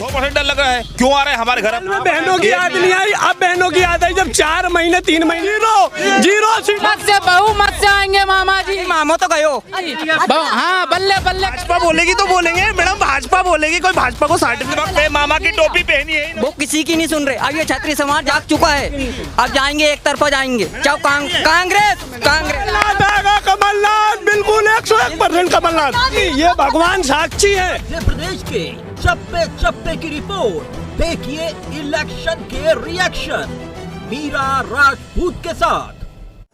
2% डर लग रहा है। क्यों आ रहे हैं हमारे घर? बहनों की याद नहीं आई, अब बहनों की याद आई जब 4 महीने 3 महीने जीरो सीट से बहु मत से आएंगे मामा जी। मामो तो गयो। हाँ बल्ले बल्ले। भाजपा बोलेगी तो बोलेंगे मैडम, भाजपा बोलेगी, कोई भाजपा को सर्टिफिकेट पे मामा की टोपी पहनी है। वो किसी की नहीं सुन रहे। अब ये छात्री समाज जाग चुका है, अब जाएंगे एक तरफा जाएंगे। चाहे कांग्रेस कमलनाथ बिल्कुल 101% कमलनाथ। ये भगवान साक्षी है। प्रदेश के चप्पे चप्पे की रिपोर्ट देखिए इलेक्शन के रिएक्शन मीरा राजपूत के साथ।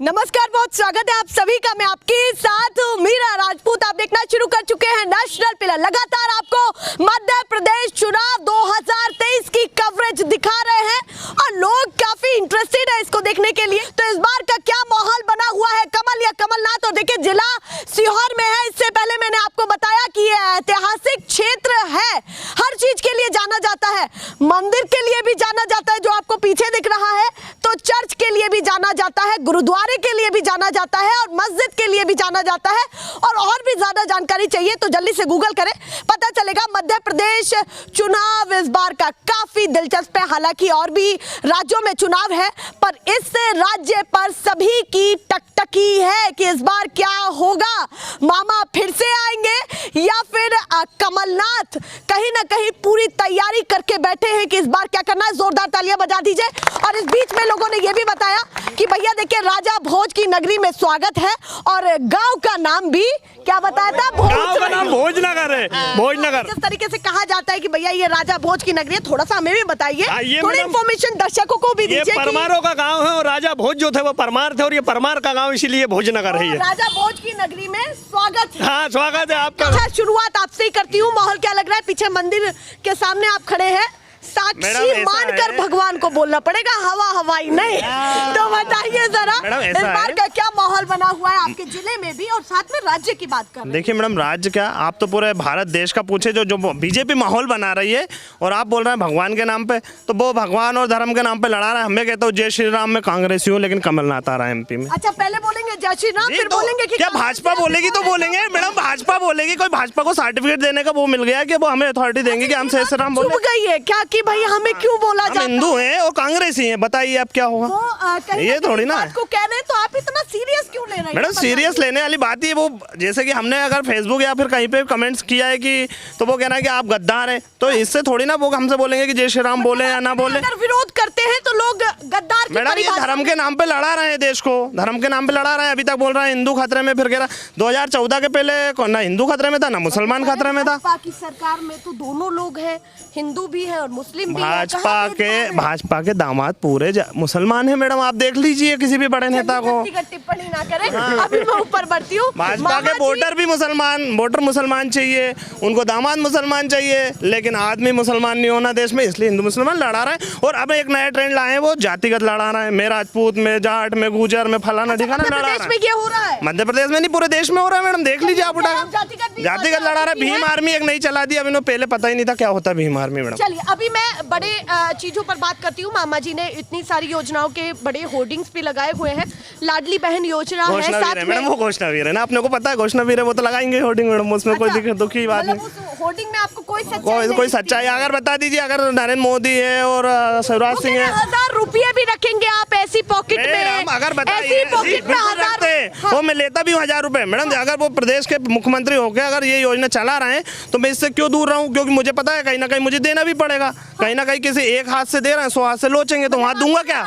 नमस्कार, बहुत स्वागत है आप सभी का। मैं आपके साथ हूं मीरा राजपूत। आप देखना शुरू कर चुके हैं नेशनल पिलर। लगातार आपको मध्य प्रदेश चुनाव 2023 की कवरेज दिखा रहे हैं और लोग काफी इंटरेस्टेड है इसको देखने के लिए। तो इस बार का क्या माहौल बना हुआ है, कमल या कमलनाथ? और देखिए जिला सीहोर में है। इससे पहले मैंने आपको बताया कि ये ऐतिहासिक क्षेत्र है, हर चीज के लिए जाना जाता है। मंदिर के लिए भी जाना जाता है जो आपको पीछे दिख रहा है, तो चर्च के लिए भी जाना जाता है, गुरुद्वारे के लिए भी जाना जाता है और मस्जिद के लिए भी जाना जाता है। और भी ज्यादा जानकारी चाहिए तो जल्दी से गूगल करें, पता चलेगा। मध्य प्रदेश चुनाव इस बार का काफी दिलचस्प है। हालांकि और भी राज्यों में चुनाव है, पर इस राज्य पर सभी की टकटकी है कि इस बार क्या होगा। मामा फिर से आएंगे या फिर कमलनाथ कहीं ना कहीं पूरी तैयारी करके बैठे हैं कि इस बार क्या करना है। जोरदार तालियां बजा दीजिए। और इस बीच में लोगों ने यह भी बताया कि भैया देखिए राजा भोज की नगरी में स्वागत है और गांव का नाम भी क्या बताया था? गांव का नाम भोजनगर है। भोजनगर किस तरीके से कहा जाता है कि भैया ये राजा भोज की नगरी है, थोड़ा सा हमें भी बताइए, थोड़ी इन्फॉर्मेशन दर्शकों को भी दीजिए। परमारों का गांव है और राजा भोज जो थे वो परमार थे और ये परमार का गांव इसीलिए भोजनगर है। राजा भोज की नगरी में स्वागत है। हाँ स्वागत है आपका। अच्छा, शुरुआत आपसे ही करती हूँ। माहौल क्या लग रहा है? पीछे मंदिर के सामने आप खड़े हैं, साक्षी मानकर भगवान को बोलना पड़ेगा, हवाई नहीं। तो बताइए जरा इस बार का क्या माहौल बना हुआ है आपके जिले में भी और साथ में राज्य की बात कर। देखिए मैडम, राज्य क्या, आप तो पूरे भारत देश का पूछे जो बीजेपी माहौल बना रही है और आप बोल रहे हैं भगवान के नाम पे, तो वो भगवान और धर्म के नाम पे लड़ा रहा है। हमें कहता हूँ जय श्री राम में कांग्रेसी हूँ, लेकिन कमलनाथ आ रहा है एमपी में। अच्छा, पहले बोलेंगे जय श्री राम, फिर बोलेंगे कि क्या भाजपा बोलेगी तो बोलेंगे मैडम, भाजपा बोलेगी, कोई भाजपा को सर्टिफिकेट देने का वो मिल गया कि वो हमें अथॉरिटी देंगे कि हम जय श्री राम बोले। गई है क्या कि भाई हमें क्यों बोला जाता है? हिंदू हैं और कांग्रेसी हैं, बताइए अब क्या होगा। ये थोड़ी ना को कह रहे हैं, तो आप इतना सीरियस क्यों ले रहे हैं? मैडम सीरियस लेने वाली बात ही वो, जैसे कि हमने अगर फेसबुक या फिर कहीं पे कमेंट्स किया है कि तो वो कहना है कि आप गद्दार हैं, तो इससे थोड़ी ना वो हमसे बोलेंगे कि जय श्री राम बोले या ना बोले। अगर विरोध करते हैं तो लोग गद्दार की मैडम ये धर्म के नाम पे लड़ा रहे हैं देश को, धर्म के नाम पे लड़ा रहे हैं। अभी तक बोल रहे हैं हिंदू खतरे में, फिर कह रहा 2014 के पहले ना हिंदू खतरे में था ना मुसलमान खतरे में था। भाजपा की सरकार में तो दोनों लोग हैं, हिंदू भी है और मुस्लिम भी है। भाजपा के दामाद पूरे मुसलमान है मैडम, आप देख लीजिए किसी भी बड़े नेता को। टिप्पणी ना करें, अभी मैं ऊपर बढ़ती हूँ। भाजपा के वोटर भी वोटर मुसलमान चाहिए, उनको दामाद मुसलमान चाहिए, लेकिन आदमी मुसलमान नहीं होना देश में, इसलिए हिंदू मुसलमान लड़ा रहे हैं। और अब एक नया ट्रेंड लाए हैं, वो जातिगत लड़ा रहे हैं। मैं राजपूत, में जाट, में गुजर, में फलाना ठिकाना लड़ा रहा है। ये हो रहा है मध्य प्रदेश में नहीं, पूरे देश में हो रहा है मैडम, देख लीजिए आप उठा जातिगत लड़ा रहा है। भीम आर्मी एक नई चला दी, अब इन्होंने पहले पता ही नहीं था क्या होता है भीम आर्मी मैडम। चलिए अभी मैं बड़े चीजों पर बात करती हूँ। मामा जी ने इतनी सारी योजनाओं के बड़े होर्डिंग्स भी लगाए हुए हैं। लाडली बहन योजना है साथ में। मैडम वो घोषणावीर है ना, आपने को पता है घोषणावीर है, वो तो लगाएंगे होर्डिंग मैडम, उसमें कोई दुखी बात नहीं। होर्डिंग में आपको कोई सच्चाई अगर बता दीजिए, अगर नरेंद्र मोदी है और शिवराज सिंह है, 1000 रुपये भी रखेंगे आप ऐसी पॉकेट में, अगर बताइए वो मैं लेता भी हूँ 1000 रुपए मैडम। अगर वो प्रदेश के मुख्यमंत्री होकर अगर ये योजना चला रहे हैं तो मैं इससे क्यों दूर रहूं, क्योंकि मुझे पता है कहीं ना कहीं मुझे देना भी पड़ेगा। कहीं ना कहीं किसी एक हाथ से दे रहे हैं, 100 हाथ से लोचेंगे तो वहाँ दूंगा क्या?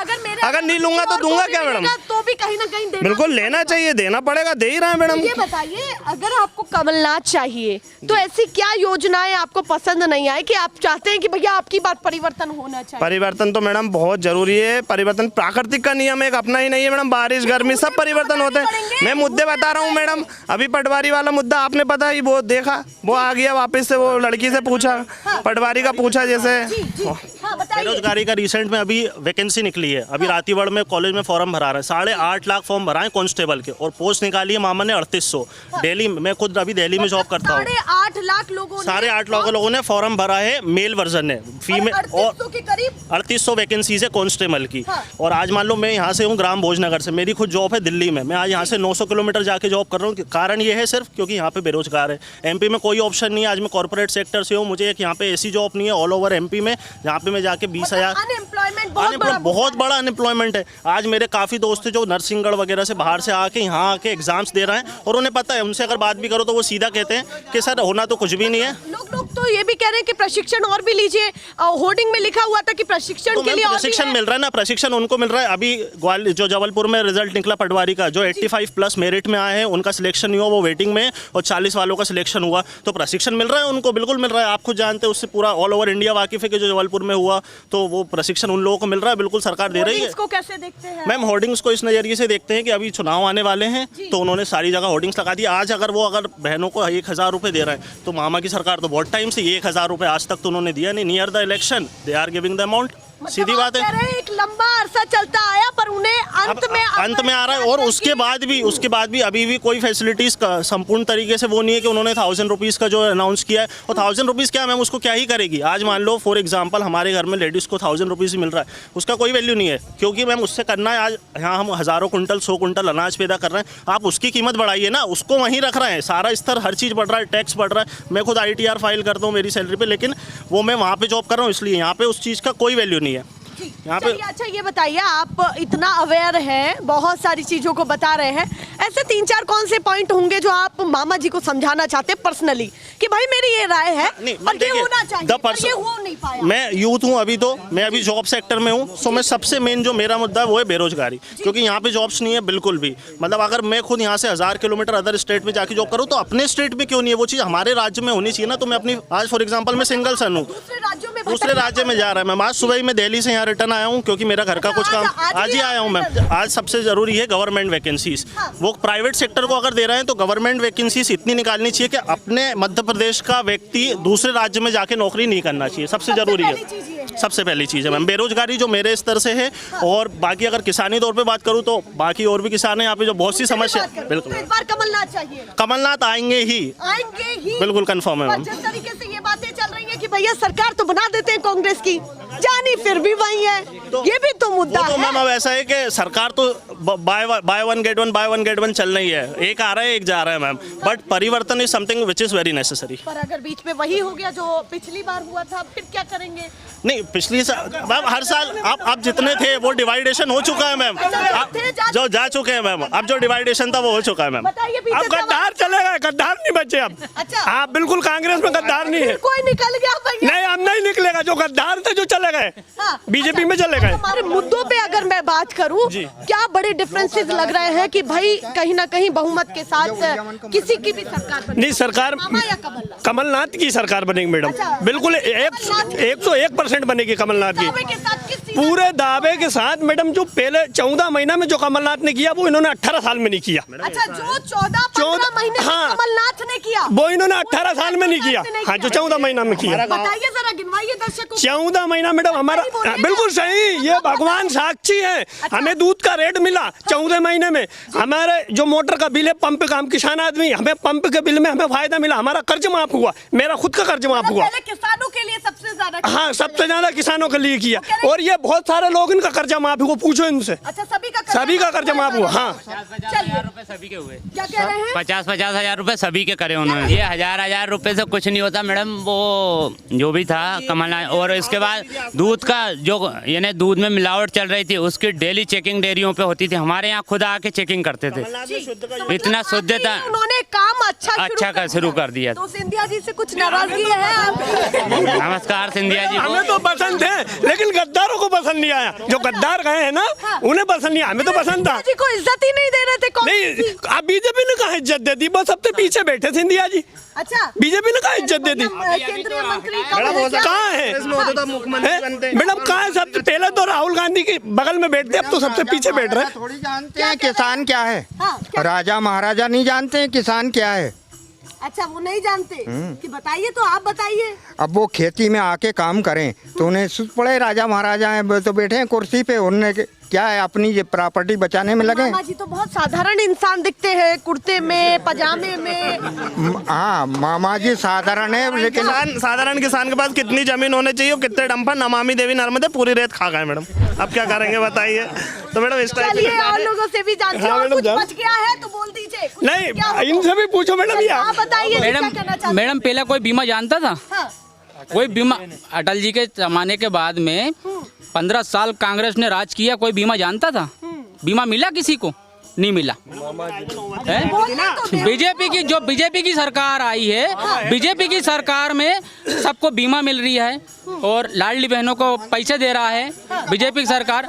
अगर नहीं लूंगा तो दूंगा क्या मैडम? तो भी कहीं ना कहीं बिल्कुल लेना चाहिए, देना पड़ेगा, दे ही रहे हैं मैडम। ये बताइए, अगर आपको कमलनाथ चाहिए तो ऐसी क्या योजनाएं आपको पसंद नहीं आए कि आप चाहते हैं कि भैया आपकी बात परिवर्तन होना चाहिए? परिवर्तन तो मैडम बहुत जरूरी है। परिवर्तन प्राकृतिक का नियम है, अपना ही नहीं है मैडम। बारिश गर्मी सब परिवर्तन होते हैं। मैं मुद्दे बता रहा हूँ मैडम, अभी पटवारी वाला मुद्दा आपने पता ही, वो देखा, वो आ गया वापस से, वो लड़की से पूछा, पटवारी का पूछा जैसे बेरोजगारी का रिसेंट में अभी वैकेंसी निकली है, अभी रातीवड़ में कॉलेज में फॉर्म भरा रहे हैं, 8.5 लाख फॉर्म भरा है कांस्टेबल के, और पोस्ट निकाली है मामा ने 3800। दिल्ली मैं खुद अभी दिल्ली में जॉब करता हूँ। 8.5 लाख लोगों 8.5 लाख लोगों ने फॉर्म भरा है, मेल वर्जन है, फीमेल, और 3800 के करीब 3800 वैकेंसीज है कांस्टेबल की। और आज मान लो मैं यहाँ से हूँ ग्राम भोजनगर से, मेरी खुद जॉब है दिल्ली में, मैं आज यहाँ से 900 किलोमीटर जाके जॉब कर रहा हूँ। कारण ये है सिर्फ क्योंकि यहाँ पे बेरोजगार है। एमपी में कोई ऑप्शन नहीं है। आज मैं कॉर्पोरेट सेक्टर से हूँ, मुझे एक यहाँ पे ऐसी जॉब नहीं है ऑल ओवर एमपी में जहाँ पे मैं जाके 20,000 अनएम्प्लॉयमेंट बहुत बड़ा अनएम्प्लॉयमेंट है। आज मेरे काफ़ी दोस्त हैं जो नरसिंहगढ़ वगैरह से बाहर से आके यहाँ आके एग्जाम्स दे रहे हैं, और उन्हें पता है, उनसे अगर बात भी करो तो वो सीधा कहते हैं कि सर होना तो कुछ भी नहीं है। लोग तो ये भी कह रहे हैं कि प्रशिक्षण और भी लीजिए। होर्डिंग में लिखा हुआ था कि प्रशिक्षण तो के लिए प्रशिक्षण मिल रहा है ना, प्रशिक्षण उनको मिल रहा है। अभी जो जबलपुर में रिजल्ट निकला पटवारी का, जो 85+ मेरिट में आए हैं उनका सिलेक्शन नहीं हुआ, वो वेटिंग में, और 40 वालों का सिलेक्शन हुआ। तो प्रशिक्षण मिल रहा है उनको, बिल्कुल मिल रहा है। आप खुद जानते हैं, उससे पूरा ऑल ओवर इंडिया वाकिफ है कि जो जबलपुर में हुआ, तो वो प्रशिक्षण उन लोगों को मिल रहा है, बिल्कुल सरकार दे रही है। इसको कैसे देखते हैं मैम होर्डिंग्स को इस नज़रिए से देखते हैं कि अभी चुनाव आने वाले हैं, तो उन्होंने सारी जगह होर्डिंग्स लगा दी। आज अगर बहनों को 1000 रुपये दे रहे हैं, तो मामा की सरकार तो बहुत टाइम से 1000 रुपये आज तक तो उन्होंने दिया नहीं। Near the election they are giving the amount, सीधी बात है। एक लंबा अरसा चलता आया पर उन्हें अंत में आ रहा है। और उसके बाद भी अभी भी कोई फैसिलिटीज का संपूर्ण तरीके से वो नहीं है कि उन्होंने 1000 रुपीज़ का जो अनाउंस किया है, और 1000 रुपीज़ क्या मैम उसको क्या ही करेगी। आज मान लो फॉर एग्जांपल हमारे घर में लेडीज़ को 1000 रुपीज़ मिल रहा है, उसका कोई वैल्यू नहीं है, क्योंकि मैम उससे करना है। आज यहाँ हम हज़ारों कुंटल 100 कुंटल अनाज पैदा कर रहे हैं, आप उसकी कीमत बढ़ाइए ना, उसको वहीं रख रहे हैं। सारा स्तर हर चीज़ बढ़ रहा है, टैक्स बढ़ रहा है। मैं खुद ITR फाइल करता हूँ मेरी सैलरी पे, लेकिन वो मैं वहाँ पे जॉब कर रहा हूँ, इसलिए यहाँ पे उस चीज़ का कोई वैल्यू नहीं है यहाँ पे। अच्छा ये बताइए, आप इतना अवेयर हैं, बहुत सारी चीजों को बता रहे हैं, ऐसे 3-4 कौन से पॉइंट होंगे जो आप मामा जी को समझाना चाहते हैं पर्सनली कि भाई मेरी ये राय है और ये होना चाहिए, पर ये हो नहीं पाया। मैं यूथ हूँ अभी, तो मैं अभी जॉब सेक्टर में हूँ, सो मैं सबसे मेन जो मेरा मुद्दा है वो है बेरोजगारी, क्योंकि यहाँ पे जॉब्स नहीं है बिल्कुल भी। मतलब अगर मैं खुद यहाँ से 1000 किलोमीटर अदर स्टेट में जाके जॉब करूँ, तो अपने स्टेट में क्यों नहीं है वो चीज़, हमारे राज्य में होनी चाहिए ना। तो मैं अपनी आज फॉर एग्जाम्पल मैं सिंगल सन हूँ, दूसरे राज्य में जा रहा है। मैं आज सुबह ही मैं दिल्ली से यहाँ रिटर्न आया हूँ, क्योंकि मेरा घर का कुछ काम आज ही आया हूँ मैं। आज सबसे जरूरी है गवर्नमेंट वैकेंसीज। वो प्राइवेट सेक्टर को अगर दे रहे हैं तो गवर्नमेंट वैकेंसीज इतनी निकालनी चाहिए कि अपने मध्य प्रदेश का व्यक्ति दूसरे राज्य में जाके नौकरी नहीं करना चाहिए, सबसे जरूरी है। सबसे पहली चीज़ है मैम बेरोजगारी जो मेरे स्तर से है। और बाकी अगर किसानी तौर पे बात करूँ तो बाकी और भी किसान हैं यहाँ पे जो बहुत सी समस्या। बिल्कुल इस बार कमलनाथ चाहिए, कमलनाथ आएंगे ही बिल्कुल कंफर्म है मैम। जिस तरीके से ये बातें चल रही है कि भैया सरकार तो बना देते हैं कांग्रेस की, जानी फिर भी वही है, ये भी तो मुद्दा है। मैम अब ऐसा है कि सरकार तो बाय वन गेट वन चल रही है, एक आ रहा है एक जा रहा है मैम, बट परिवर्तन is something which is very necessary. पर अगर बीच में वही हो गया जो पिछली बार हुआ था, फिर क्या करेंगे? नहीं पिछली मैम हर साल आप जितने थे वो डिवाइडेशन हो चुका है मैम, जो जा चुके हैं मैम, अब जो डिवाइडेशन था वो हो चुका है मैम। अब गद्दार चलेगा, गद्दार नहीं बचे अब। हाँ बिल्कुल कांग्रेस में गद्दार नहीं है, कोई निकल गया भैया। नहीं अब नहीं निकलेगा, जो गद्दार थे जो चले गए बीजेपी में चले गए। हमारे मुद्दों पे अगर मैं बात करूं, क्या बड़े डिफरेंसेस लग रहे हैं कि भाई कहीं ना कहीं बहुमत के साथ किसी की भी सरकार बनेगी? नहीं सरकार कमलनाथ की सरकार बनेगी मैडम, बिल्कुल 101% बनेगी कमलनाथ की, पूरे दावे के साथ मैडम। जो पहले 14 महीना में जो कमलनाथ ने किया वो इन्होंने 18 साल में नहीं किया। अच्छा जो 14-15 महीने कमलनाथ ने किया वो इन्होंने 18 साल में नहीं किया। हाँ जो 14 महीना में किया, बताइए जरा, गिनवाइए दर्शकों। 14 महीना मैडम हमारा बिल्कुल सही, ये भगवान साक्षी है। हमें दूध का रेट मिला 14 महीने में, हमारे जो मोटर का बिल है, पंप का, हम किसान आदमी, हमें पंप के बिल में हमें फायदा मिला, हमारा कर्ज माफ हुआ, मेरा खुद का कर्ज माफ हुआ। किसानों के लिए सबसे ज्यादा, हाँ सबसे ज्यादा किसानों के लिए किया, और ये बहुत सारे लोग इनका कर्जा माफ हुआ, पूछो इनसे। अच्छा सभी का कर्जा माफ हुआ। हाँ 50,000 रुपए सभी के हुए, क्या कह रहे हैं? 50,000 रुपए सभी के करे उन्होंने। ये 1,000 रुपए से कुछ नहीं होता मैडम, वो जो भी था कमलनाथ। और इसके बाद दूध का जो यानी दूध में मिलावट चल रही थी उसकी डेली चेकिंग डेयरियों पे होती थी, हमारे यहाँ खुद आके चेकिंग करते थे, इतना शुद्ध था। उन्होंने काम अच्छा शुरू कर दिया। तो सिंधिया जी से कुछ नाराजगी है? नमस्कार सिंधिया जी, हमें तो पसंद है, लेकिन गद्दारों को पसंद नहीं आया। जो गद्दार गए हैं ना उन्हें पसंद नहीं आया, हमें तो पसंद था। जी को इज्जत ही नहीं दे रहे थे। नहीं अब बीजेपी ने कहा इज्जत दे दी, बस सबसे पीछे बैठे सिंधिया जी। अच्छा बीजेपी ने कहा इज्जत दे दी, केंद्रीय मंत्री कहाँ है मैडम? कहाँ है? सबसे पहले तो राहुल गांधी के बगल में बैठते, अब तो सबसे पीछे बैठ रहे हैं। थोड़ी जानते हैं किसान क्या है, राजा महाराजा नहीं जानते हैं किसान क्या है। अच्छा वो नहीं जानते कि बताइए, तो आप बताइए। अब वो खेती में आके काम करें तो उन्हें सुध पड़े, राजा महाराजा हैं तो बैठे हैं कुर्सी पे, उन्होंने क्या है, अपनी ये प्रॉपर्टी बचाने में लगे। मामा जी तो बहुत साधारण इंसान दिखते हैं, कुर्ते में पजामे में। हाँ, मामा जी साधारण है, लेकिन साधारण किसान के पास कितनी जमीन होनी चाहिए, कितने डंपर नमामि देवी नर्मदे पूरी रेत खा गए मैडम। अब क्या करेंगे बताइए। तो मैडम इस टाइप चलिए और लोगों से भी जानते हाँ, हो, मैडम, कुछ जान- बच गया है तो बोल दीजिए। कुछ नहीं, क्या हुआ? इनसे भी पूछो मैडम। ये आप बताइए जी, क्या कहना चाहते हैं? मैडम पहले कोई बीमा जानता था? हाँ। कोई बीमा अटल जी के जमाने के बाद में 15 साल कांग्रेस ने राज किया, कोई बीमा जानता था? बीमा मिला किसी को? नहीं मिला। बीजेपी की सरकार आई है, बीजेपी की सरकार में सबको बीमा मिल रही है और लाडली बहनों को पैसे दे रहा है बीजेपी की सरकार।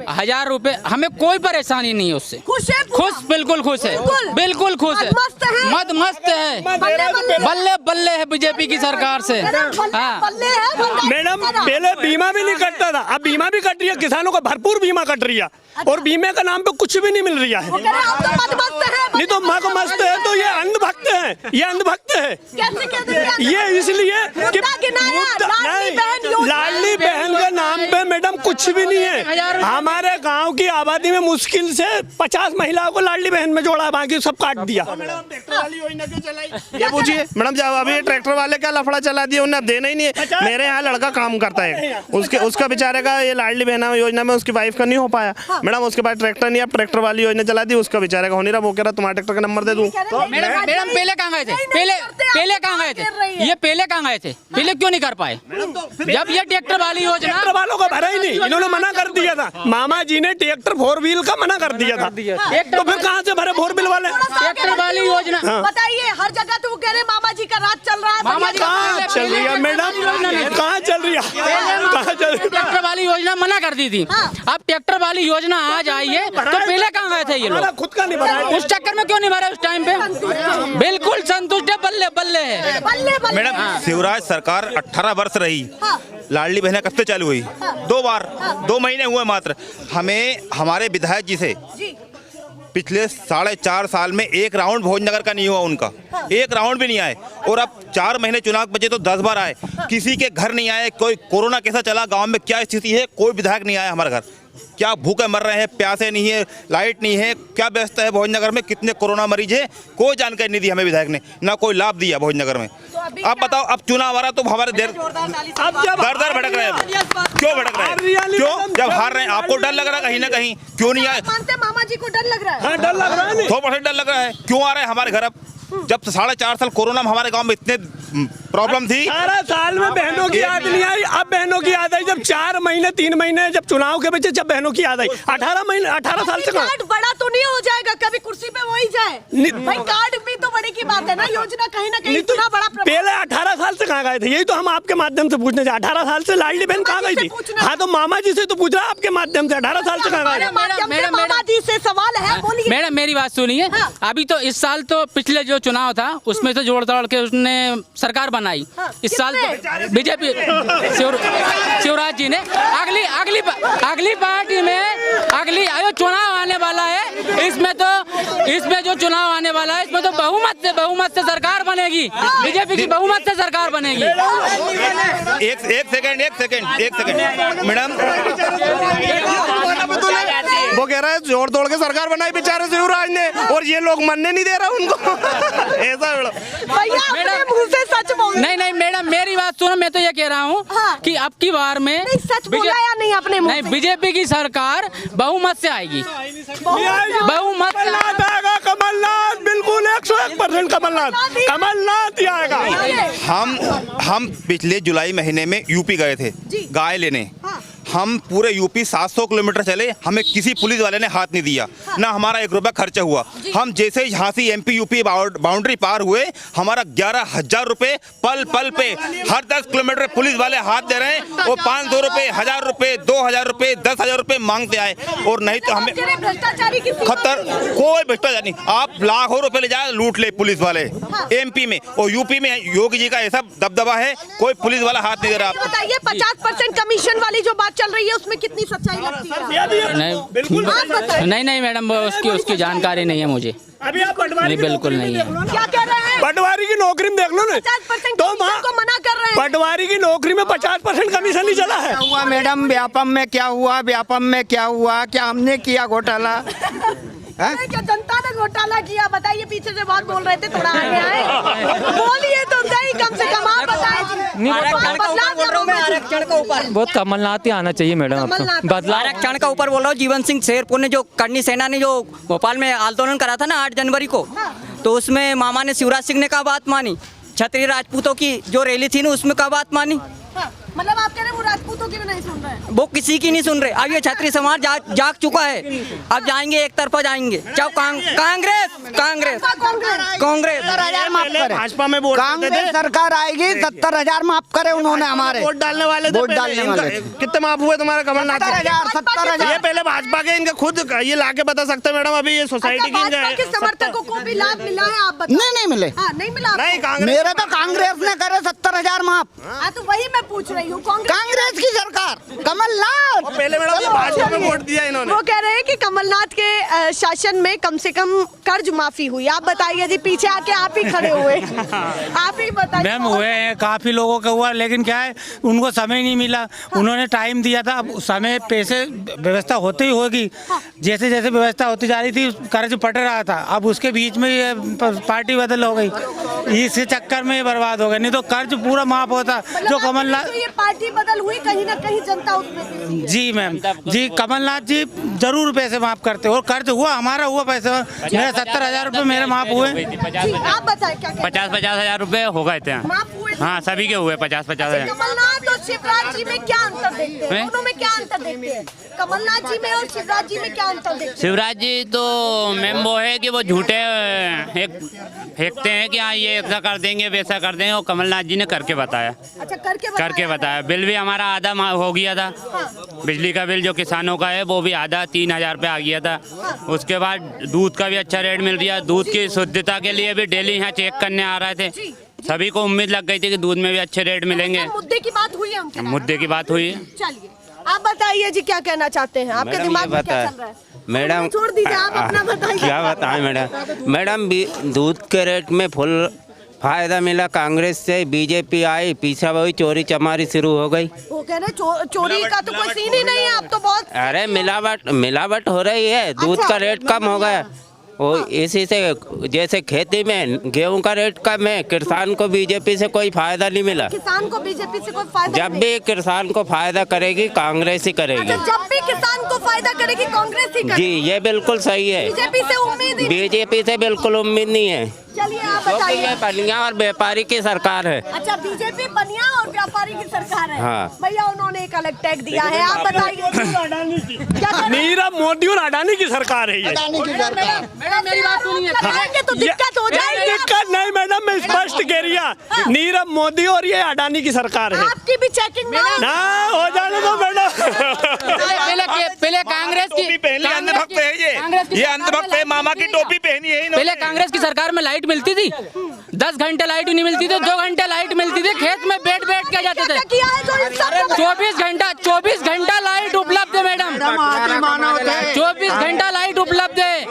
1000 रुपए। हमें कोई परेशानी नहीं है उससे। खुश है? खुश, बिल्कुल खुश है, बिल्कुल खुश है, मस्त है? मस्त है, बल्ले बल्ले है बीजेपी की सरकार से। हाँ मैडम, पहले बीमा भी नहीं कटता था, अब बीमा भी कट रही है, किसानों का भरपूर बीमा कट रही है और बीमे का नाम पे कुछ भी नहीं मिल रही है। नहीं तो माँ को मस्त है, तो ये अंधभक्त है, ये अंधभक्त है। ये इसलिए कि लाडली बहन के नाम पे मैडम कुछ भी नहीं है। हमारे गांव की आबादी में मुश्किल से 50 महिलाओं को लाडली बहन में जोड़ा, बाकी सब काट दिया। ये पूछिए मैडम, जब अभी ट्रैक्टर वाले क्या लफड़ा चला दिया, उन्हें अब देना ही नहीं है। मेरे यहाँ लड़का काम करता है, उसका बेचारे का ये लाडली बहना योजना में उसकी वाइफ का नहीं हो पाया मैडम। उसके बाद ट्रैक्टर नहीं, अब ट्रैक्टर वाली योजना चला दी, उसका बेचारे का हो नहीं रहा। वो कह रहा तुम्हारे ट्रैक्टर का नंबर दे दूं। तो मैडम पहले कहाँ गए थे? पहले कहाँ गए थे? ये पहले कहाँ गए थे? पहले क्यों नहीं कर पाए? जब ये ट्रैक्टर वाली योजना, ट्रैक्टर वालों को भरा ही नहीं, इन्होंने मना कर दिया था। मामा जी ने ट्रैक्टर 4 व्हील का मना कर दिया था, तो फिर कहाँ से भरे 4 व्हील वाले? ट्रैक्टर वाली योजना बताइए, हर जगह तो वो कह रहे हैं मामा जी का राज चल रहा है। मामा जी कहाँ चल रही है मैडम, कहाँ चल रही है, कहाँ चल रही है? ट्रैक्टर वाली योजना मना कर दी थी। अब ट्रैक्टर वाली योजना आज आई है, तो पहले कहाँ गए थे ये लोग? खुद का नहीं भरा, उस चक्कर में क्यों नहीं भरा उस टाइम पे? बिल्कुल संतुष्ट है, बल्ले बल्ले है। मैडम, शिवराज सरकार 18 वर्ष रही, लाडली बहना कब से चालू हुई? 2 बार, 2 महीने हुए मात्र। हमें हमारे विधायक जी से पिछले 4.5 साल में एक राउंड भोजनगर का नहीं हुआ उनका, एक राउंड भी नहीं आए। और अब 4 महीने चुनाव बचे तो 10 बार आए, किसी के घर नहीं आए। कोई कोरोना कैसा चला गांव में, क्या स्थिति है, कोई विधायक नहीं आया हमारे घर। क्या भूखे मर रहे हैं, प्यासे नहीं है, लाइट नहीं है, क्या व्यवस्था है भोजनगर में, कितने कोरोना मरीज है, कोई जानकारी नहीं दी हमें विधायक ने, ना कोई लाभ दिया भोजनगर में। अब बताओ, अब चुनाव आ रहा तो हमारे दर दर भटक रहे हैं। क्यों भटक रहे हैं? क्यों? जब हार रहे हैं आपको डर लग रहा है कहीं ना कहीं, क्यों नहीं आए? मानते मामा जी को डर लग रहा है? हाँ, डर लग रहा है। 100% डर लग रहा है। क्यों आ रहे हैं हमारे घर? अब जब 4.5 साल कोरोना में हमारे गांव में इतने प्रॉब्लम थी, 18 साल में बहनों की याद नहीं आई, अब बहनों की याद आई। जब 4 महीने 3 महीने जब चुनाव के बचे, जब बहनों की याद आई। 18 साल से कार्ड बड़ा तो नहीं हो जाएगा, कभी कुर्सी पे वही जाए भाई, कार्ड भी तो बड़े की बात है ना, योजना कहीं ना कहीं इतना बड़ा पहले 18 साल से कहाँ गए थे? यही तो हम आपके माध्यम से पूछने चाहिए। 18 साल से लाडली बहन कहाँ गई थी? हाँ, तो मामा जी से तो पूछ रहा आपके माध्यम से, 18 साल से कहाँ गए? मामा जी से सवाल है, बोलिए। मैडम मेरी बात सुनिए। अभी तो इस साल तो पिछले जो चुनाव था उसमें तो जोड़ तोड़ के उसने सरकार बनाई। इस साल तो बीजेपी शिवराज जी ने अगली पार्टी में अगली चुनाव आने वाला है, इसमें जो चुनाव आने वाला है इसमें तो बहुमत से सरकार बनेगी, बीजेपी की बहुमत से सरकार बनेगी। एक सेकंड मैडम, वो कह रहा है जोड़ तोड़ के सरकार बनाई बेचारे शिवराज ने, और ये लोग मानने नहीं दे रहा उनको। ऐसा भैया अपने मुंह से सच बोल। नहीं मैडम मेरी बात सुनो, मैं तो ये कह रहा हूँ कि अब की बार में सच बोला या नहीं अपने मुंह से? नहीं, बीजेपी की सरकार बहुमत से आएगी, बहुमत से आएगा। कमलनाथ बिल्कुल 101% कमलनाथ ही आएगा। हम पिछले जुलाई महीने में यूपी गए थे गाय लेने। हम पूरे यूपी 700 किलोमीटर चले, हमें किसी पुलिस वाले ने हाथ नहीं दिया, ना हमारा 1 रुपया खर्चा हुआ। हम जैसे ही झांसी MP यूपी बाउंड्री पार हुए, हमारा 11,000 रुपए पल पे हर 10 किलोमीटर पुलिस वाले हाथ दे रहे हैं। वो 500 रुपए, 1000 रुपए, 2000 रुपए, 10,000 रुपए मांगते आए। और नहीं तो हमें खतर कोई भ्रष्टाचार नहीं, आप लाखों रुपए ले जाए लूट ले पुलिस वाले। MP में और यूपी में योगी जी का ऐसा दबदबा है, कोई पुलिस वाला हाथ नहीं दे रहा। बताइए 50% कमीशन वाली जो बात चल रही है उसमें कितनी सच्चाई लगती है? नहीं मैडम, उसकी जानकारी नहीं है मुझे। अभी आप पटवारी नहीं, बिल्कुल नहीं है। क्या कह रहे हैं? पटवारी की नौकरी में देख लो ना, 50% तो कमीशन को मना कर रहे हैं। पटवारी की नौकरी में 50% कमीशन ही चला है। क्या हुआ मैडम, व्यापम में क्या हुआ, व्यापम में क्या हुआ, क्या हमने किया घोटाला? नहीं, क्या जनता ने घोटाला किया? बताइए, पीछे से बहुत बोल रहे थे, थोड़ा आगे आए, बोलिए तो सही, कम से कम आप बताइए। आरक्षण का ऊपर बहुत कमलनाथ ही आना चाहिए मैडम, कमलनाथ। बदलाव। आरक्षण का ऊपर बोल रहा हूँ। जीवन सिंह शेरपुर ने जो करनी सेना ने जो भोपाल में आंदोलन करा था ना 8 जनवरी को, तो उसमें मामा ने शिवराज सिंह ने क्या बात मानी? क्षत्रिय राजपूतों की जो रैली थी ना, उसमें क्या बात मानी? हाँ, मतलब आप कह रहे हैं वो राजपूतों की भी नहीं सुन रहे हैं? वो किसी की नहीं सुन रहे। अब ये क्षत्रिय समाज जाग चुका है। अब जाएंगे एक तरफा जाएंगे, चाहे कांग्रेस कांग्रेस कांग्रेस पहले भाजपा में वोट देते कांग्रेस थे, सरकार आएगी, 70,000 माफ करे उन्होंने हमारे। वोट डालने वाले थे, वोट पहले डालने इनका- वाले थे। कितने माफ हुए तुम्हारे कमलनाथ के? 70,000 ये पहले भाजपा के, इनके खुद ये लाके बता सकते हैं मैडम, अभी ये सोसाइटी की भाजपा के समर्थकों को भी लाभ मिला है? आप बताइए। नहीं मिले। हाँ, नहीं मिला आपको? नहीं, कांग्रेस मेरे तो कांग्रेस ने करे 70,000 माफ। हाँ, तो वही मैं पूछ रही हूँ। कांग्रेस की सरकार, कमलनाथ। पहले मैडम ये भाजपा में वोट दिया इन्होंने। वो कह रहे हैं कि कमलनाथ के शासन में कम से कम कर्ज माफी हुई। आप बताइए जी, पीछे आके आप ही खड़े हुए, आप ही बताइए। मैम हुए हैं, काफी लोगों का हुआ, लेकिन क्या है, उनको समय नहीं मिला। उन्होंने टाइम दिया था, अब समय पैसे व्यवस्था होती ही होगी। जैसे जैसे व्यवस्था होती जा रही थी, कर्ज पट रहा था। अब उसके बीच में ये पार्टी बदल हो गई, इस चक्कर में ये बर्बाद हो गया। नहीं तो कर्ज पूरा माफ होता। जो कमलनाथ, तो ये पार्टी बदल हुई, कहीं ना कहीं जनता उसमें पिसी है। जी मैम जी, कमलनाथ जी जरूर पैसे माफ करते। और कर्ज हुआ, हमारा हुआ पैसे, मेरे 70,000 रुपये मेरे माफ हुए। जी, आप बताएं क्या कहते हैं? 50 हजार रुपए हो गए थे। माफ हुए? हाँ, सभी के हुए 50 हजार। कमलनाथ और शिवराज जी में क्या अंतर देखते हैं? दोनों में क्या अंतर देखते हैं? कमलनाथ जी में और शिवराज जी में क्या अंतर देखते हैं? शिवराज जी तो मैम वो है कि वो झूठे फेंकते हैं कि हाँ ये ऐसा कर देंगे वैसा कर देंगे। और कमलनाथ जी ने करके बताया, अच्छा, करके बताया। बिल भी हमारा आधा हो गया था। बिजली का बिल जो किसानों का है वो भी आधा 3,000 पे आ गया था। उसके बाद दूध का भी अच्छा रेट मिल रहा। दूध की शुद्धता के लिए भी डेली यहाँ चेक करने आ रहे थे। सभी को उम्मीद लग गई थी कि दूध में भी अच्छे रेट मिलेंगे। मुद्दे की बात हुई है उनके साथ? मुद्दे की बात हुई है। चलिए, आप बताइए जी, क्या कहना चाहते हैं? आपके दिमाग में क्या चल रहा है? मैडम छोड़ दीजिए, आप अपना बताइए। क्या बताएं मैडम दूध के रेट में फुल फायदा मिला कांग्रेस से। बीजेपी आई, पीछे वही चोरी चमारी शुरू हो गई। वो कह रहे चोरी का तो कोई सीन ही नहीं है, अब तो बहुत। अरे मिलावट हो रही है। दूध का रेट कम हो गया। वो इसी से, जैसे खेती में गेहूं का रेट कम है, किसान को बीजेपी से कोई फायदा नहीं मिला। किसान को बीजेपी से कोई फायदा जब भी किसान को फायदा करेगी कांग्रेस ही करेगी। अच्छा, जब भी किसान को फायदा करेगी कांग्रेस ही करेगी। जी, ये बिल्कुल सही है। बीजेपी से उम्मीद ही नहीं। बीजेपी से बिल्कुल उम्मीद नहीं है। चलिए, आप क्योंकि बताइए। ये बनिया और व्यापारी की सरकार है। अच्छा, बीजेपी बनिया और व्यापारी की सरकार है। हाँ। भैया, उन्होंने एक अलग टैग दिया है, आप बताइए। क्या कर रहे हैं? नीरव मोदी और अडानी की सरकार है ये। मैडम, मेरी बात सुनिए। तो दिक्कत हो जाएगी। दिक्कत नहीं मैडम, मैं स्पष्ट कह रही हूँ, नीरव मोदी और ये अडानी की सरकार है। आपकी भी चेकिंग ना हो जाने दो मैडम। पहले कांग्रेस की पहले अंधभक्त है ये अंधभक्त है। मामा की टोपी पहनी है इन्होंने। पहले कांग्रेस की सरकार में लाइट मिलती थी, 10 घंटे लाइट नहीं मिलती थी, 2 घंटे लाइट मिलती थी। खेत में बैठ के जाते थे। 24 घंटा लाइट उपलब्ध है मैडम। 24 घंटा लाइट उपलब्ध है।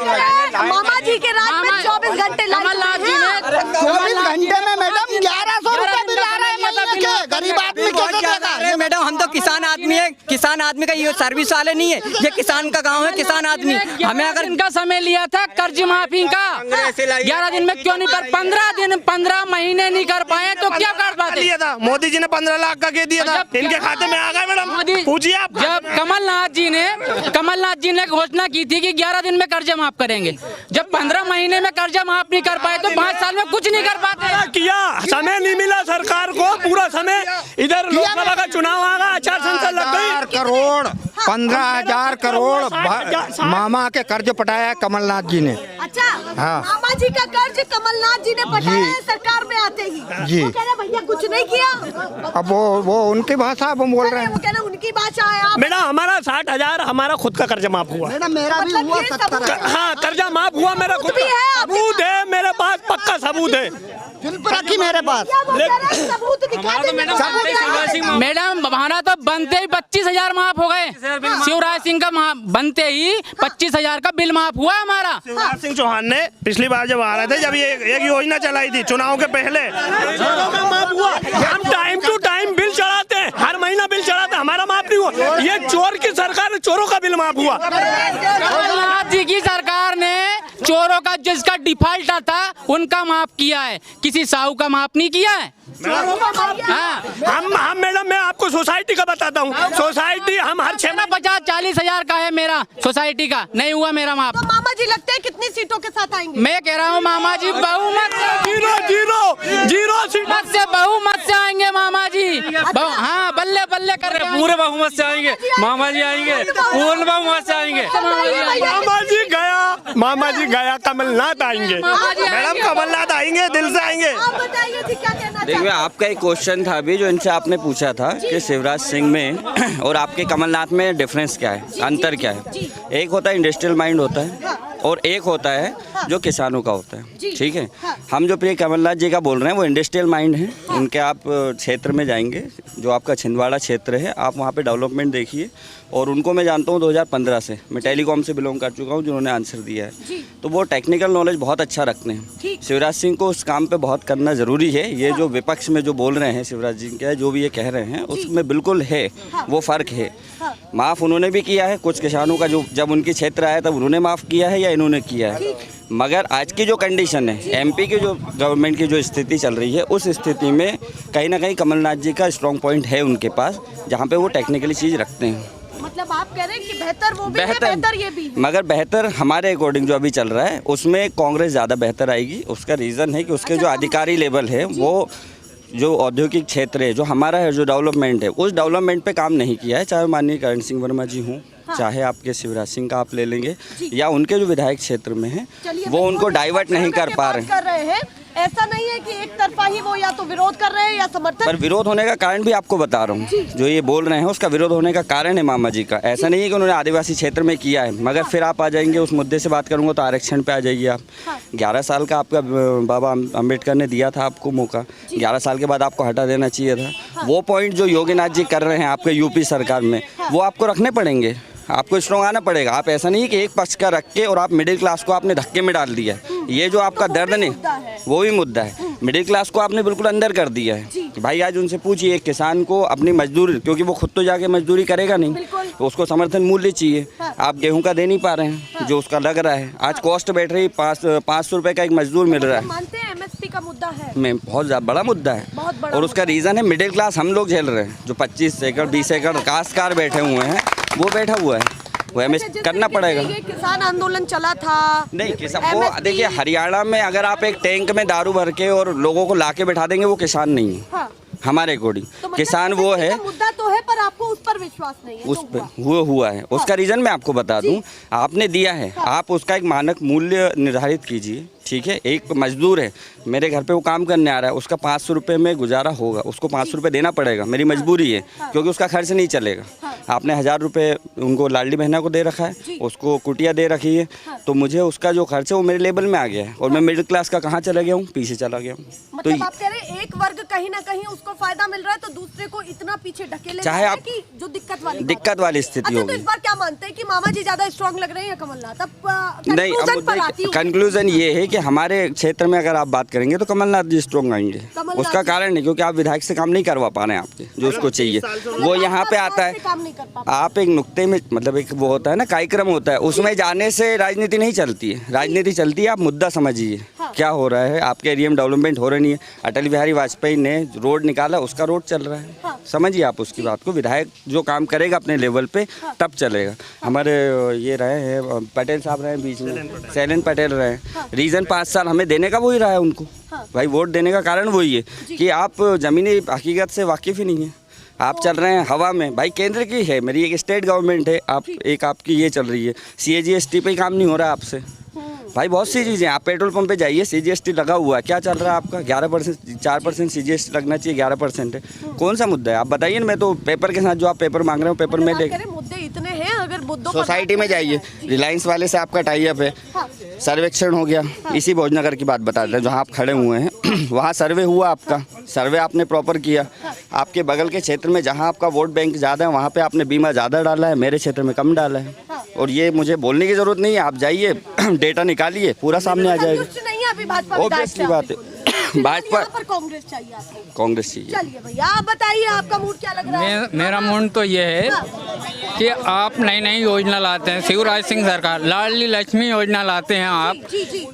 मामा जी के राज में 24 घंटे कमलनाथ जी ने 24 घंटे में मैडम 1100 रुपए बिल आ रहा है महीने के। गरीब आदमी कैसे देगा? अरे मैडम, हम तो किसान आदमी है। किसान आदमी का ये सर्विस वाले नहीं है, ये किसान का गांव है। किसान आदमी हमें अगर इनका समय लिया था कर्ज माफी का, 11 दिन में क्यों नहीं कर, 15 महीने नहीं कर पाए तो क्या कर पाते? लिया था मोदी जी ने 15 लाख का कह दिया था, इनके खाते में आ गए मैडम। मोदी पूछिए आप। जब कमलनाथ जी ने घोषणा की थी कि 11 दिन में कर्जा माफ करेंगे, जब 15 महीने में कर्जा माफ नहीं कर पाए तो 5 साल में कुछ नहीं कर पाते। किया, समय नहीं मिला सरकार को पूरा समय। इधर लोकसभा का चुनाव आ गया, आचार संहिता लग गई। करोड़ 15,000 करोड़ मामा के कर्ज पटाया कमलनाथ जी ने। अच्छा, हाँ। मामा जी का कर्ज कमलनाथ जी ने पटाया है सरकार में आते ही। जी। वो कह रहे भैया कुछ नहीं किया। अब वो उनकी भाषा अब हम बोल रहे हैं। वो कह रहे उनकी भाषा है। आप बेटा, हमारा 60,000 हमारा खुद का कर्जा माफ हुआ। मेरा भी मतलब हुआ ये 70,000। हाँ, कर्जा माफ हुआ मेरा खुद भी का। है आपके सबूत है मेरे पास, पक्का सबूत है। रखी मेरे पास। क्या वो कह रहे हैं, सबूत दिखा देंगे। मैडम, हमारा तो बनते ही 25,000 माफ हो गए। शिवराज सिंह का बनते ही 25,000 का बिल माफ हुआ हमारा। शिवराज सिंह चौहान ने पिछली बार जब आ रहे थे, जब ये एक योजना चलाई थी चुनाव के पहले, हम टाइम टू टाइम बिल चढ़ाते हैं, हर महीना बिल चढ़ाते हैं, हमारा माफ नहीं हुआ। ये चोर की सरकार, चोरों का बिल माफ हुआ। कमलनाथ जी की सरकार ने चोरों का, जिसका डिफॉल्टर था उनका माफ किया है, किसी साहू का माफ नहीं किया है। हम मैडम, मैं आपको सोसाइटी का बताता हूँ। सोसाइटी हम हर 6 में 50-40 हजार का है मेरा सोसाइटी का, नहीं हुआ मेरा माफ। तो मामा जी लगते हैं कितनी सीटों के साथ आएंगे? मैं कह रहा हूँ मामा जी बहुमत से बहुमत से आएंगे मामा जी। हाँ, बल्ले बल्ले कर रहे, पूरे बहुमत से आएंगे मामा जी, आएंगे पूर्ण बहुमत से आएंगे। मामा जी गया, कमलनाथ आएंगे। मैडम कमलनाथ आएंगे, दिल से आएंगे। आप बताइए जी, क्या कहना देखिए, आपका एक क्वेश्चन था अभी जो इनसे आपने पूछा था कि शिवराज सिंह में और आपके कमलनाथ में डिफरेंस क्या है, अंतर क्या है। एक होता है इंडस्ट्रियल माइंड होता है और एक होता है जो किसानों का होता है, ठीक है। हम जो प्रिय कमलनाथ जी का बोल रहे हैं वो इंडस्ट्रियल माइंड है। उनके आप क्षेत्र में जाएंगे, जो आपका छिंदवाड़ा क्षेत्र है, आप वहाँ पे डेवलपमेंट देखिए। और उनको मैं जानता हूँ 2015 से, मैं टेलीकॉम से बिलोंग कर चुका हूँ, जिन्होंने आंसर दिया है, तो वो टेक्निकल नॉलेज बहुत अच्छा रखते हैं। शिवराज सिंह को उस काम पे बहुत करना ज़रूरी है। ये जो विपक्ष में जो बोल रहे हैं शिवराज जी के, जो भी ये कह रहे हैं, उसमें बिल्कुल है, वो फ़र्क है। माफ़ उन्होंने भी किया है, कुछ किसानों का जो जब उनके क्षेत्र आया तब उन्होंने माफ़ किया है या इन्होंने किया है। मगर आज की जो कंडीशन है, एमपी की जो गवर्नमेंट की जो स्थिति चल रही है, उस स्थिति में कहीं ना कहीं कमलनाथ जी का स्ट्रॉन्ग पॉइंट है उनके पास, जहाँ पे वो टेक्निकली चीज़ रखते हैं। मतलब आप कह रहे हैं कि बेहतर वो भी है, बेहतर ये भी है। मगर बेहतर हमारे अकॉर्डिंग जो अभी चल रहा है उसमें कांग्रेस ज़्यादा बेहतर आएगी। उसका रीज़न है कि उसके जो अधिकारी लेवल है, वो जो औद्योगिक क्षेत्र है, जो हमारा है, जो डेवलपमेंट है, उस डेवलपमेंट पे काम नहीं किया है। चाहे माननीय करण सिंह वर्मा जी हों, चाहे आपके शिवराज सिंह का आप ले लेंगे, या उनके जो विधायक क्षेत्र में हैं, वो उनको डाइवर्ट नहीं कर पा रहे हैं। ऐसा नहीं है कि एक तरफा ही वो या तो विरोध कर रहे हैं या समर्थन। पर विरोध होने का कारण भी आपको बता रहा हूँ, जो ये बोल रहे हैं उसका विरोध होने का कारण है मामा जी का। ऐसा नहीं है कि उन्होंने आदिवासी क्षेत्र में किया है। मगर फिर आप आ जाएंगे उस मुद्दे से बात करूँगा तो आरक्षण पे आ जाइए आप। 11 साल का आपका बाबा अम्बेडकर ने दिया था आपको मौका, 11 साल के बाद आपको हटा देना चाहिए था। वो पॉइंट जो योगीनाथ जी कर रहे हैं आपके यूपी सरकार में, वो आपको रखने पड़ेंगे, आपको स्ट्रॉन्ग आना पड़ेगा। आप ऐसा नहीं कि एक पक्ष का रख के और आप मिडिल क्लास को आपने धक्के में डाल दिया है। ये जो आपका दर्द नहीं, वो भी मुद्दा है। मिडिल क्लास को आपने बिल्कुल अंदर कर दिया है। भाई आज उनसे पूछिए, किसान को अपनी मजदूरी, क्योंकि वो खुद तो जाके मजदूरी करेगा नहीं, तो उसको समर्थन मूल्य चाहिए। आप गेहूं का दे नहीं पा रहे हैं जो उसका लग रहा है। आज कॉस्ट बैठ रही 500 रुपये का एक मजदूर मिल रहा है। मानते हैं एमएसपी का मुद्दा है, में बहुत बड़ा मुद्दा है, और उसका रीज़न है मिडिल क्लास हम लोग झेल रहे हैं। जो 25 एकड़ 20 एकड़ काश्तकार बैठे हुए हैं, वो बैठा हुआ है, वो हमें करना पड़ेगा। ये किसान आंदोलन चला था, नहीं किसान वो देखिए, हरियाणा में अगर आप एक टैंक में दारू भर के और लोगों को लाके बैठा देंगे, वो किसान नहीं है। हमारे अकॉर्डिंग तो मतलब किसान वो है। मुद्दा तो है पर आपको उस पर विश्वास नहीं है। उस पर वो हुआ है, उसका रीज़न मैं आपको बता दूं। आपने दिया है, आप उसका एक मानक मूल्य निर्धारित कीजिए, ठीक है। एक मजदूर है, मेरे घर पे वो काम करने आ रहा है, उसका 500 रुपये में गुजारा होगा, उसको 500 रुपये देना पड़ेगा, मेरी मजबूरी है, क्योंकि उसका खर्च नहीं चलेगा। आपने 1000 रुपये उनको लाडली बहना को दे रखा है, उसको कुटिया दे रखी है, तो मुझे उसका जो खर्च है वो मेरे लेवल में आ गया है, और मैं मिडिल क्लास का कहाँ चला गया हूँ, पीछे चला गया हूँ। मतलब आप कह रहे हैं एक वर्ग कहीं ना कहीं उसको फायदा मिल रहा है, तो दूसरे को इतना पीछे ढकेले, चाहे आप कि जो दिक्कत वाली स्थिति होगी। होगी। तो इस बार क्या मानते हैं कि मामा जी ज्यादा स्ट्रॉन्ग लग रहे हैं या कमलनाथ? अब नहीं, अब कंक्लूजन ये है कि हमारे क्षेत्र में अगर आप बात करेंगे तो कमलनाथ जी स्ट्रॉन्ग आएंगे। उसका कारण है क्योंकि आप विधायक से काम नहीं करवा पा रहे हैं, आपके जो उसको चाहिए वो यहाँ पे आता है। आप एक नुक्ते में, मतलब एक वो होता है ना, कार्यक्रम होता है, उसमें जाने से राजनीति नहीं चलती है। राजनीति चलती है, आप मुद्दा समझिए क्या हो रहा है आपके एरिया में, डेवलपमेंट हो रही नहीं है। अटल बिहारी वाजपेयी ने रोड निकाला, उसका रोड चल रहा है, समझिए आप उसकी बात को। विधायक जो काम करेगा अपने लेवल पे तब चलेगा। हमारे ये रहे हैं पटेल साहब रहे बीच में, शैलेंद्र पटेल रहे, रीज़न 5 साल हमें देने का वही रहा है उनको। भाई वोट देने का कारण वही है कि आप ज़मीनी हकीकत से वाकिफ़ ही नहीं है, आप चल रहे हैं हवा में। भाई केंद्र की है, मेरी एक स्टेट गवर्नमेंट है, आप एक आपकी ये चल रही है, CAGST पे काम नहीं हो रहा है आपसे। भाई बहुत सी चीज़ें, आप पेट्रोल पंप पे जाइए, CGST लगा हुआ है, क्या चल रहा है आपका? 11%, 4% CGST लगना चाहिए, 11% है। कौन सा मुद्दा है आप बताइए ना। मैं तो पेपर के साथ जो आप पेपर मांग रहे हो, पेपर में देख, मुद्दे इतने हैं, अगर मुद्दों सोसाइटी में जाइए, रिलायंस वाले से आपका टाई अप है, सर्वेक्षण हो गया। इसी भोजनगर की बात बता दें जहाँ आप खड़े हुए हैं, वहाँ सर्वे हुआ आपका, सर्वे आपने प्रॉपर किया। आपके बगल के क्षेत्र में जहाँ आपका वोट बैंक ज़्यादा है वहाँ पे आपने बीमा ज़्यादा डाला है, मेरे क्षेत्र में कम डाला है। और ये मुझे बोलने की ज़रूरत नहीं है, आप जाइए डेटा निकालिए, पूरा सामने आ जाएगा। नहीं है अभी भाजपा ऑब्वियसली बात है, भाजपा पर कांग्रेस चाहिए आपको। कांग्रेस चाहिए। चलिए भैया आप बताइए आपका मूड क्या लग रहा है? मेरा मूड तो ये है कि आप नई नई योजना लाते हैं, शिवराज सिंह सरकार लाडली लक्ष्मी योजना लाते हैं आप,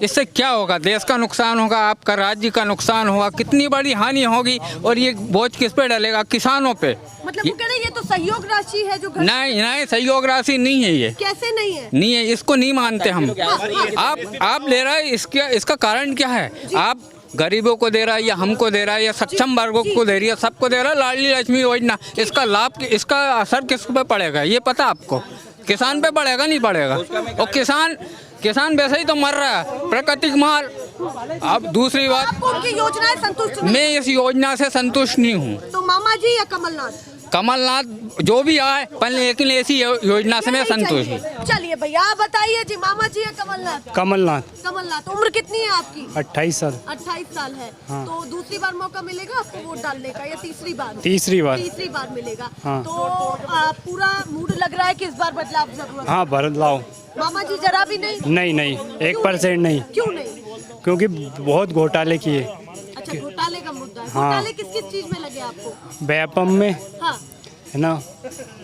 इससे क्या होगा? देश का नुकसान होगा, आपका राज्य का नुकसान होगा, कितनी बड़ी हानि होगी। और ये बोझ किस पे डलेगा? किसानों पे। मतलब वो कह रहे हैं ये तो सहयोग राशि है जो नहीं, सहयोग राशि नहीं है ये। कैसे नहीं है? नहीं है, इसको नहीं मानते हम। आप ले रहे हैं, इसका कारण क्या है? आप गरीबों को दे रहा है या हमको दे रहा है या सक्षम वर्गों को दे रही है, सबको दे रहा है लाडली लक्ष्मी योजना। इसका लाभ, इसका असर किस पे पड़ेगा ये पता आपको? किसान पे पड़ेगा? नहीं पड़ेगा। और किसान वैसे ही तो मर रहा है, प्राकृतिक मार। अब दूसरी बात, आपको उनकी योजनाएं संतुष्ट नहीं? मैं इस योजना से संतुष्ट नहीं हूँ। तो मामा जी या कमलनाथ? कमलनाथ जो भी आए, पर लेकिन ऐसी योजना से मैं संतुष्ट हूँ। चलिए भैया आप बताइए जी, मामा जी या कमलनाथ? कमलनाथ। उम्र कितनी है आपकी? 28 साल। 28 साल है। हाँ। तो दूसरी बार मौका मिलेगा आपको वोट डालने का या तीसरी बार? तीसरी बार मिलेगा। हाँ। तो पूरा मूड लग रहा है कि इस बार बदलाव जरूरत है? हाँ, बदलाव। मामा जी जरा भी नहीं? नहीं, 1% नहीं। क्यों नहीं? क्योंकि बहुत घोटाले किए। अच्छा, घोटाले का मुद्दा है। हाँ। घोटाले किस किस चीज में लगे आपको? व्यापम में हाँ। है ना,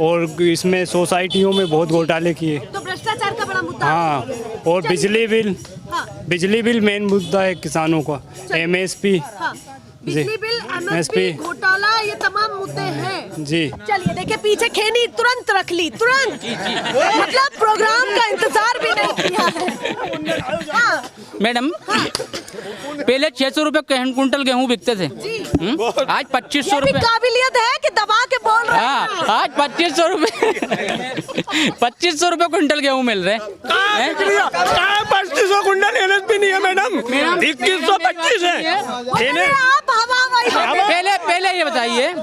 और इसमें सोसाइटियों में बहुत घोटाले किए। तो भ्रष्टाचार का बड़ा मुद्दा। हाँ, और बिजली बिल मेन मुद्दा है किसानों का। MSP। हाँ। बिजली बिल, MSP, घोटाला, ये तमाम मुद्दे हैं जी। चलिए देखिए, पीछे खेनी तुरंत रख ली, तुरंत। मतलब प्रोग्राम का इंतजार भी नहीं किया है। हाँ। मैडम, पहले 600 रुपए क्विंटल गेहूँ बिकते थे, आज 2500 रुपए। काबिलियत है कि दबा के बोल रहे हैं। आज 2500 रुपए 2500 रुपए क्विंटल गेहूँ मिल रहे हैं। 2500 कुंटल MSP नहीं है मैडम, 2125 है। पहले ये बताइए,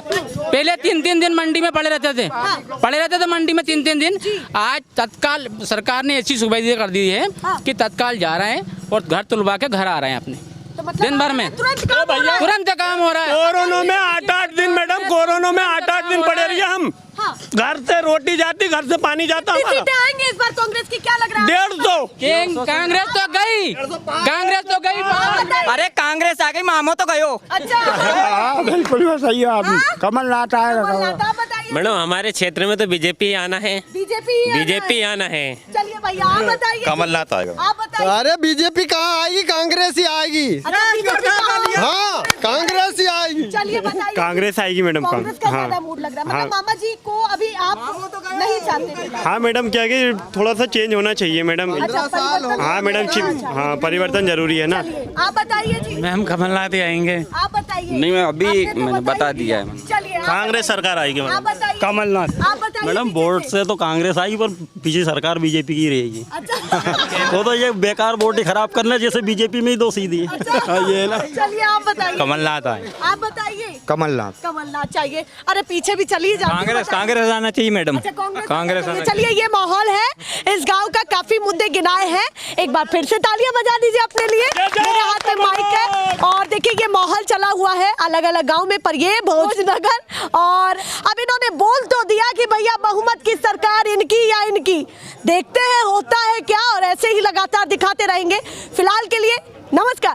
पहले 3 दिन मंडी में पड़े रहते थे मंडी में 3 दिन। आज तत्काल सरकार ने ऐसी सुविधा कर दी है कि तत्काल जा रहे हैं और घर तुलवा के घर आ रहे हैं अपने। तो मतलब दिन भर में तुरंत काम हो रहा है। कोरोना में 8-8 दिन मैडम, कोरोना में 8-8 दिन पड़े रहिए हम। हाँ। घर से रोटी जाती, घर से पानी जाता हमारा। सीटें आएंगे इस बार कांग्रेस की, क्या लग रहा है? 150। कांग्रेस तो गई। अरे कांग्रेस आ गई, मामो तो गयो। अच्छा। बिल्कुल सही है आपने। कमलनाथ आएगा। आप बताइए। मैडम हमारे क्षेत्र में तो बीजेपी आना है। बीजेपी आना है। चलिए भैया आप बताइए। कमलनाथ आएगा। आप बताइए। अरे बीजेपी कहाँ आएगी? कांग्रेस ही आएगी। हाँ, कांग्रेस ही आएगी। चलिए बताइए। कांग्रेस आएगी मैडम। कांग्रेस का ज्यादा मूड लग रहा है। मतलब मामा जी को अभी आप नहीं चाहते? हाँ मैडम, क्या कि थोड़ा सा चेंज होना चाहिए मैडम। हाँ मैडम, हाँ परिवर्तन जरूरी है ना। आप बताइए जी। मैम कमलनाथ ही आएंगे। आप बताइए। नहीं, मैं अभी मैंने बता दिया है। चलिए कांग्रेस सरकार आएगी आप मैडम। बताइए। कमलनाथ। आप बताइए। मैडम वोट से तो कांग्रेस आएगी, पर पीछे सरकार बीजेपी की रहेगी। अच्छा। तो ये बेकार वोट ही खराब करना, जैसे बीजेपी में ही 2 सीधी है। ये ना। चलिए आप बताइए। कमलनाथ आए। आप बताइए। कमलनाथ चाहिए। अरे पीछे भी चलिए जाओ। कांग्रेस आना चाहिए मैडम। कांग्रेस। चलिए ये माहौल है इस गांव का, काफी मुद्दे गिनाए हैं। एक बार फिर से तालियां बजा दीजिए अपने लिए। मेरे हाथ में माइक है और देखिए ये माहौल चला हुआ है अलग अलग गांव में, पर ये भोजनगर। और अब इन्होंने बोल तो दिया कि भैया बहुमत की सरकार इनकी या इनकी, देखते हैं होता है क्या, और ऐसे ही लगातार दिखाते रहेंगे। फिलहाल के लिए नमस्कार।